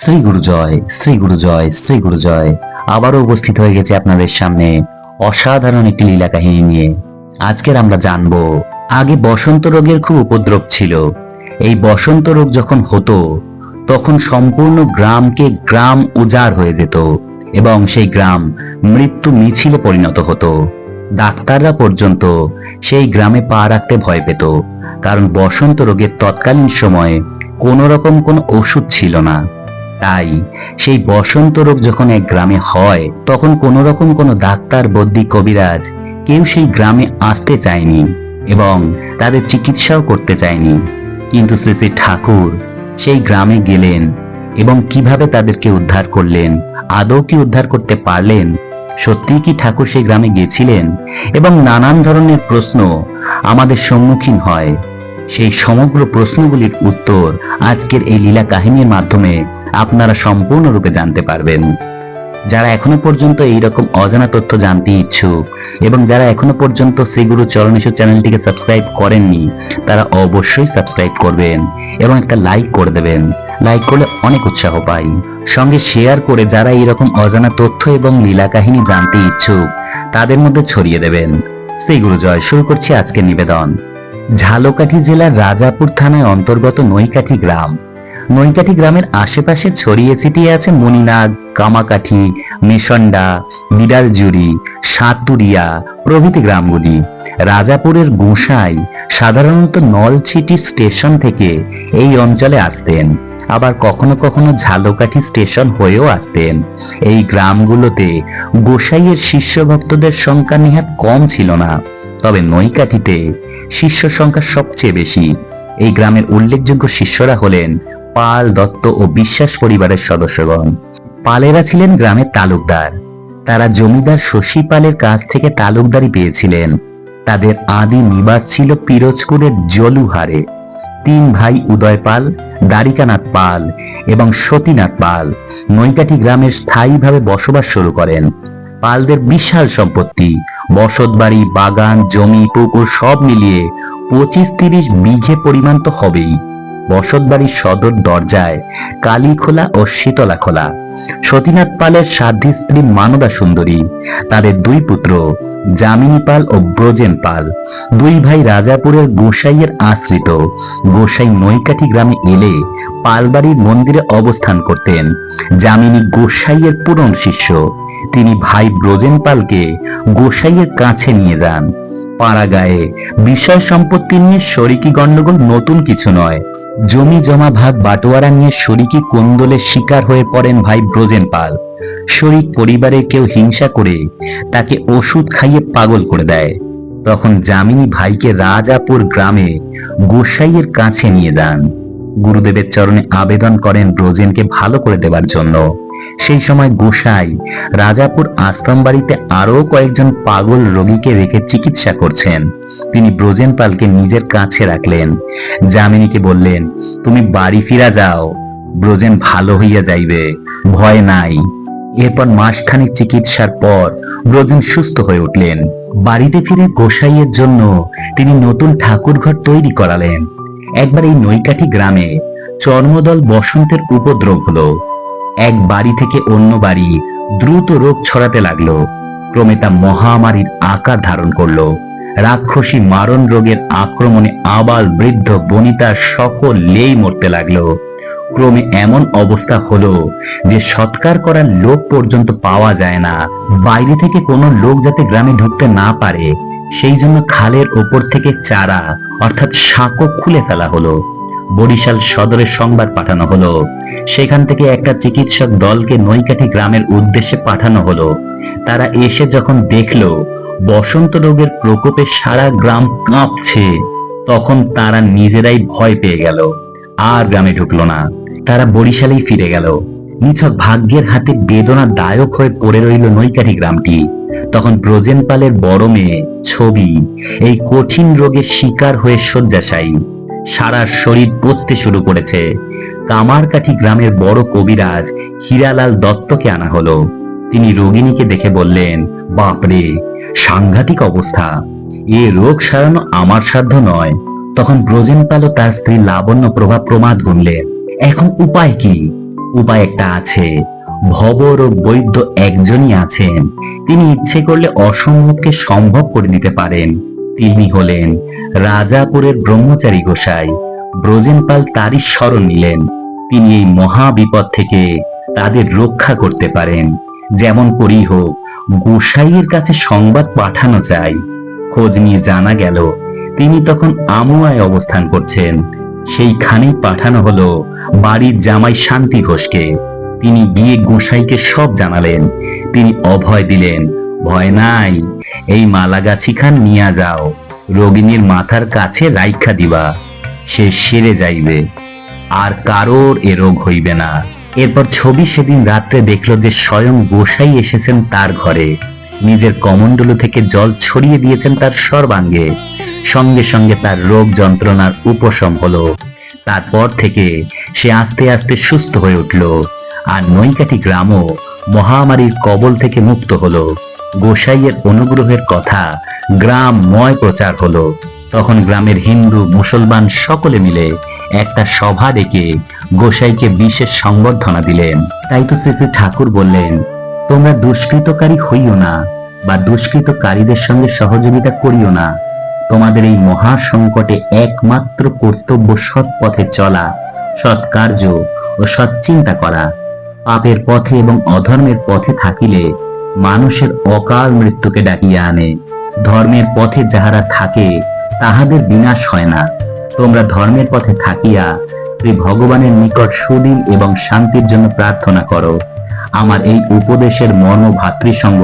শ্রী গুরু জয়, শ্রী গুরু জয়, শ্রী গুরু জয়। আবারও উপস্থিত হয়ে গেছে আপনাদের সামনে অসাধারণ একটি লীলা কাহিনী নিয়ে। আজকের আমরা জানবো, আগে বসন্ত রোগের খুব উপদ্রব ছিল। এই বসন্ত রোগ যখন হতো তখন সম্পূর্ণ গ্রাম উজাড় হয়ে যেত এবং সেই গ্রাম মৃত্যু মিছিলে পরিণত হতো। ডাক্তাররা পর্যন্ত সেই গ্রামে পা রাখতে ভয় পেত, কারণ বসন্ত রোগের তৎকালীন সময়ে কোনো রকম কোনো ওষুধ ছিল না। তাই সেই বসন্ত রোগ যখন এক গ্রামে হয় তখন কোনো রকম কোনো ডাক্তার, বদ্যি, কবিরাজ কেউ সেই গ্রামে আসতে চায়নি এবং তাদের চিকিৎসাও করতে চায়নি। কিন্তু শ্রী শ্রী ঠাকুর সেই গ্রামে গেলেন এবং কিভাবে তাদেরকে উদ্ধার করলেন, আদৌ কি উদ্ধার করতে পারলেন, সত্যি কি ঠাকুর সেই গ্রামে গেছিলেন, এবং নানান ধরনের প্রশ্ন আমাদের সম্মুখীন হয়। সেই সমগ্র প্রশ্নগুলির উত্তর আজকের এই লীলা কাহিনীর মাধ্যমে আপনারা সম্পূর্ণরূপে জানতে পারবেন। যারা এখনো পর্যন্ত এইরকম অজানা তথ্য জানতে ইচ্ছুক এবং যারা এখনো পর্যন্ত শ্রীগুরু চরণেশ্বর চ্যানেলটিকে সাবস্ক্রাইব করেননি, তারা অবশ্যই সাবস্ক্রাইব করবেন এবং একটা লাইক করে দেবেন। লাইক করলে অনেক উৎসাহ পাই। সঙ্গে শেয়ার করে যারা এইরকম অজানা তথ্য এবং লীলা কাহিনী জানতে ইচ্ছুক তাদের মধ্যে ছড়িয়ে দেবেন। শ্রীগুরু জয়। শুরু করছি আজকের নিবেদন। ঝালকাঠি জেলার রাজাপুর থানায় অন্তর্গত নৈকাঠি গ্রাম। নৈকাঠি গ্রামের আশেপাশে ছড়িয়ে ছিটিয়ে আছে মণিনাগ, কামাকাঠি, মেশন্ডা, বিড়ালজুড়ি, সাতুরিয়া প্রভৃতি গ্রামগুলি। রাজাপুরের গোসাই সাধারণত নলছিটি স্টেশন থেকে এই অঞ্চলে আসতেন, আবার কখনো কখনো ঝালকাঠি স্টেশন হয়েও আসতেন। এই গ্রামগুলোতে গোসাইয়ের শিষ্য ভক্তদের সংখ্যা নেহাত কম ছিল না, তবে নৈকাঠিতে শিষ্য সংখ্যা সবচেয়ে বেশি। এই গ্রামের উল্লেখযোগ্য শিষ্যরা হলেন পাল, দত্ত ও বিশ্বাস পরিবারের সদস্যগণ। পালেরা ছিলেন গ্রামের তালুকদার। তারা জমিদার শশী পালের কাছ থেকে তালুকদারি পেয়েছিলেন। তাদের আদি নিবাস ছিল পিরোজপুরের জলুহারে। তিন ভাই উদয় পাল, দ্বারিকানাথ পাল এবং সতীনাথ পাল নৈকাঠি গ্রামের স্থায়ীভাবে বসবাস শুরু করেন। পালদের বিশাল সম্পত্তি, বসতবাড়ি, বাগান, জমি, পুকুর সব মিলিয়ে 25-30 বিঘে পরিমাণ তো হবেই। বসতবাড়ির সদর দরজায় কালীখোলা ও শীতলাখোলা। সতীনাথ পালের সাধ্বী স্ত্রী মানদা সুন্দরী। তাদের দুই পুত্র যামিনী পাল ও ব্রজেন পাল। দুই ভাই রাজাপুরের গোসাইয়ের আশ্রিত। গোসাই নৈকাঠি গ্রামে এলে পালবাড়ির মন্দিরে অবস্থান করতেন। যামিনী গোসাইয়ের পুরন শিষ্য। তিনি ভাই ব্রজেন পালকে গোসাইয়ের কাছে নিয়ে যান। পাড়া গায়ে বিষয় সম্পত্তি নিয়ে শরিকি গন্ডগোল নতুন কিছু নয়। জমি জমা ভাগ বাটোয়ারা নিয়ে শরিকি কোন্দলের শিকার হয়ে পড়েন ভাই ব্রজেন পাল। শরিক পরিবারে কেউ হিংসা করে তাকে ওষুধ খাইয়ে পাগল করে দেয়। তখন যামিনী ভাইকে রাজাপুর গ্রামে গোসাইয়ের কাছে নিয়ে যান। গুরুদেবের চরণে আবেদন করেন ব্রজেনকে ভালো করে দেবার জন্য। সেই সময় গোসাই রাজাপুর আশ্রম বাড়িতে আরো কয়েকজন পাগল রোগীকে রেখে চিকিৎসা করছেন। তিনি ব্রজেন পালকে নিজের কাছে রাখলেন। যামিনীকে বললেন, তুমি বাড়ি ফিরা যাও, ব্রজেন ভালো হইয়া যাইবে, ভয় নাই। এরপর মাসখানেক চিকিৎসার পর ব্রজেন সুস্থ হয়ে উঠলেন। বাড়িতে ফিরে গোসাইয়ের জন্য তিনি নতুন ঠাকুর ঘর তৈরি করালেন। একবার এই নৈকাঠি গ্রামে চর্মদল বসন্তের উপদ্রব হলো। এক বাড়ি থেকে অন্য বাড়ি দ্রুত রোগ ছড়াতে লাগলো। ক্রমে তা মহামারীর আকার ধারণ করলো। রাক্ষসী মারণ রোগের আক্রমণে আবাল, বৃদ্ধ, বনিতা সকলেই মরতে লাগলো। ক্রমে এমন অবস্থা হলো যে সৎকার করার লোক পর্যন্ত পাওয়া যায় না। বাইরে থেকে কোনো লোক যাতে গ্রামে ঢুকতে না পারে সেই জন্য খালের ওপর থেকে চারা অর্থাৎ সাঁকো খুলে ফেলা হলো। বরিশাল সদরে সংবাদ পাঠানো হলো। সেখান থেকে একটা চিকিৎসক দলকে নৈকাঠি গ্রামের উদ্দেশ্যে পাঠানো হলো। তারা এসে যখন দেখলো বসন্ত রোগের প্রকোপে সারা গ্রাম কাঁপছে, তখন তারা নিজেরাই ভয় পেয়ে গেল, আর গ্রামে ঢুকলো না। তারা বরিশালেই ফিরে গেল। নিছক ভাগ্যের হাতে বেদনাদায়ক হয়ে পড়ে রইল নৈকাঠি গ্রামটি। তখন ব্রজেন পালের বড় মেয়ে ছবি এই কঠিন রোগের শিকার হয়ে শয্যাশায়ী। সারা শরীর পচতে শুরু করেছে। কামারকাঠি গ্রামের বড় কবিরাজ হীরালাল দত্তকে আনা হলো। তিনি রোগিণীকে দেখে বললেন, বাপরে, সাংঘাতিক অবস্থা, এ রোগ সারানো আমার সাধ্য নয়। তখন ব্রজেন পাল ও তার স্ত্রী লাবণ্য প্রভা প্রমাদ গুনলেন, এখন উপায় কি? উপায় একটা আছে। ভবরোগ বৈদ্য একজনই আছেন, তিনি ইচ্ছে করলে অসম্ভবকে সম্ভব করে দিতে পারেন। তিনি হলেন রাজাপুরের ব্রহ্মচারী গোসাই। ব্রজেনপাল তারই শরণ নিলেন। তিনি এই মহা বিপদ থেকে তাদের রক্ষা করতে পারেন। যেমন করেই হোক গোসাইয়ের কাছে সংবাদ পাঠানো চাই। খোঁজ নিয়ে জানা গেল তিনি তখন আমুয়ায় অবস্থান করছেন। সেইখানেই পাঠানো হলো বাড়ির জামাই শান্তি ঘোষকে। তিনি গিয়ে গোসাইকে সব জানালেন। তিনি অভয় দিলেন, ভয় নাই, এই মালাগাছি খান নিয়া যাও, রোগিনীর মাথার কাছে রাইখা দিবা, সে সেরে যাইবে, আর কারোর এ রোগ হইবে না। এরপর ছবি সেদিন রাত্রে দেখলো যে স্বয়ং গোসাই এসেছেন তার ঘরে। নিজের কমণ্ডলু থেকে জল ছড়িয়ে দিয়েছেন তার সর্বাঙ্গে। সঙ্গে সঙ্গে তার রোগ যন্ত্রণার উপশম হলো। তারপর থেকে সে আস্তে আস্তে সুস্থ হয়ে উঠল। আর নৈকাটি গ্রামও মহামারীর কবল থেকে মুক্ত হলো। গোসাইয়ের অনুগ্রহের কথা গ্রামময় প্রচার হলো। তখন গ্রামের হিন্দু মুসলমান সকলে মিলে একটা সভা ডেকে গোসাইকে বিশেষ সংবর্ধনা দিলেন। তাই তো শ্রী শ্রী ঠাকুর বললেন, তোমরা দুষ্কৃতকারী হইও না বা দুষ্কৃতকারীদের সঙ্গে সহযোগিতা করিও না। তোমাদের এই মহা সংকটে একমাত্র কর্তব্য সৎ পথে চলা, সৎ কার্য ও সৎ চিন্তা করা। পাপের পথে এবং অধর্মের পথে থাকিলে মানুষের অকাল মৃত্যুকে ডাকিয়া আনে। ধর্মের পথে যাহারা থাকে তাহাদের বিনাশ হয় না। তোমরা ধর্মের পথে থাকিয়া শ্রী ভগবানের নিকট সুদিন এবং শান্তির জন্য প্রার্থনা করো। আমার এই উপদেশের মর্ম ভাতৃসঙ্গ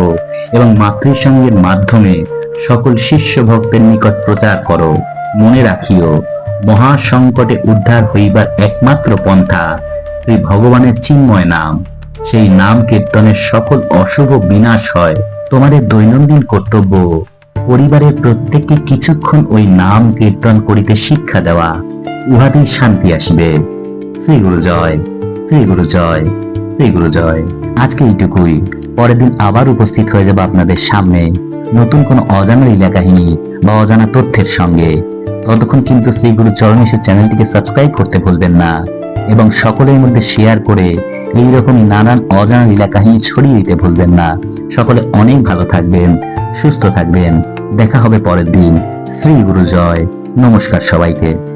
এবং মাতৃসঙ্গের মাধ্যমে সকল শিষ্য ভক্তের নিকট প্রচার করো। মনে রাখিও, মহা সংকটে উদ্ধার হইবার একমাত্র পন্থা শ্রী ভগবানের চিন্ময় নাম। সেই নাম কীর্তনের সকল অশুভ বিনাশ হয়। তোমাদের দৈনন্দিন কর্তব্য পরিবারের প্রত্যেককে কিছুক্ষণ ওই নাম কীর্তন করিতে শিক্ষা দেওয়া। উহাতেই শান্তি আসিবে। শ্রী গুরু জয়, শ্রী গুরু জয়, শ্রী গুরু জয়। আজকে এইটুকুই। পরের দিন আবার উপস্থিত হয়ে যাব আপনাদের সামনে নতুন কোনো অজানা লীলা কাহিনী বা অজানা তথ্যের সঙ্গে। ততক্ষণ কিন্তু শ্রী গুরু চরণেশ্বর চ্যানেলটিকে সাবস্ক্রাইব করতে ভুলবেন না এবং সকলের মধ্যে শেয়ার করে এইরকম নানান অজানা লীলা কাহিনী ছড়িয়ে দিতে ভুলবেন না। সকলে অনেক ভালো থাকবেন, সুস্থ থাকবেন। দেখা হবে পরের দিন। শ্রী গুরু জয়। নমস্কার সবাইকে।